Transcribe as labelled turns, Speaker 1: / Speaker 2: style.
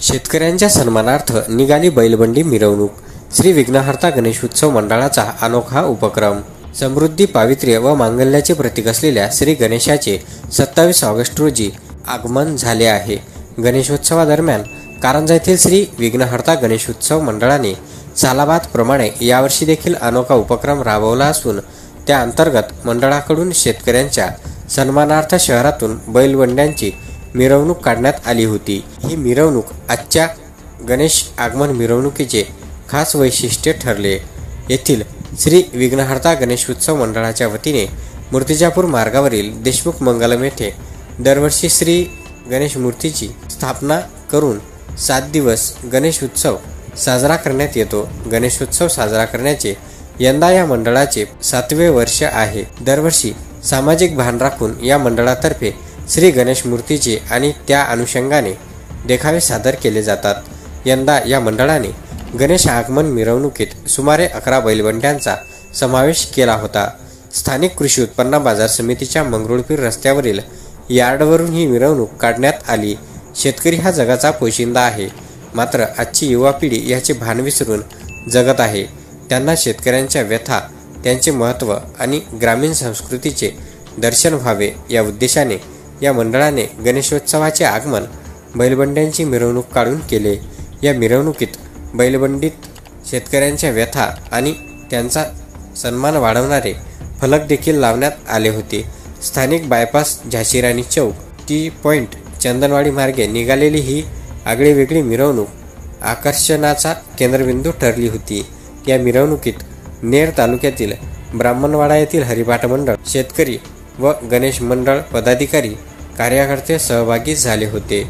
Speaker 1: शेतकऱ्यांच्या सन्मानार्थ निघाली बैलबंडी मिरवणूक। श्री विघ्नहर्ता गणेशोत्सव मंडळाचा अनोखा उपक्रम। समृद्धी, पावित्र्य व मांगल्याचे प्रतीक असलेल्या श्री गणेशाचे 27 ऑगस्ट रोजी आगमन झाले आहे। गणेशोत्सवादरम्यान कारंजा येथील श्री विघ्नहर्ता गणेशोत्सव मंडळाने सालाबादप्रमाणे यावर्षी देखील अनोखा उपक्रम राबवला असून त्या अंतर्गत मंडळाकडून शेतकऱ्यांच्या सन्मानार्थ शहरातून बैलबंड्यांची मिरवणूक काढण्यात आली होती। ही मिरवणूक आजच्या गणेश आगमन मिरवणुकीचे खास वैशिष्ट्य ठरले। येथील श्री विघ्नहर्ता गणेशोत्सव मंडळाच्या वतीने मूर्तिजापूर मार्गावरील देशमुख मंगलम येथे दरवर्षी श्री गणेश मूर्तीची स्थापना करून 7 दिवस गणेश उत्सव साजरा करण्यात येतो। गणेशोत्सव साजरा करण्याचे यंदा या मंडळाचे 7वे वर्ष आहे। दरवर्षी सामाजिक भान राखून या मंडळातर्फे श्री गणेश मूर्तीचे आणि त्या अनुषंगाने देखावे सादर केले जातात। यंदा या मंडळाने गणेश आगमन मिरवणुकीत सुमारे 11 बैलबंड्यांचा समावेश केला होता। स्थानिक कृषी उत्पन्न बाजार समितीच्या मंगरुळपीर रस्त्यावरील यार्डवरून ही मिरवणूक काढण्यात आली। शेतकरी हा जगाचा पोशिंदा आहे, मात्र आजची युवा पिढी याचे भान विसरून जगत आहे। त्यांना शेतकऱ्यांच्या व्यथा, त्यांचे महत्त्व आणि ग्रामीण संस्कृतीचे दर्शन व्हावे या उद्देशाने या मंडळाने गणेशोत्सवाचे आगमन बैलबंड्यांची मिरवणूक काढून केले। या मिरवणुकीत बैलबंडीत शेतकऱ्यांच्या व्यथा आणि त्यांचा सन्मान वाढवणारे फलक देखील लावण्यात आले होते। स्थानिक बायपास, झाशीराणी चौक, टी पॉइंट, चंदनवाडी मार्गे निघालेली ही आगळीवेगळी मिरवणूक आकर्षणाचा केंद्रबिंदू ठरली होती। या मिरवणुकीत नेर तालुक्यातील ब्राह्मणवाडा येथील हरिपाठ मंडळ, शेतकरी व गणेश मंडळ पदाधिकारी, कार्यकर्ते सहभागी झाले होते।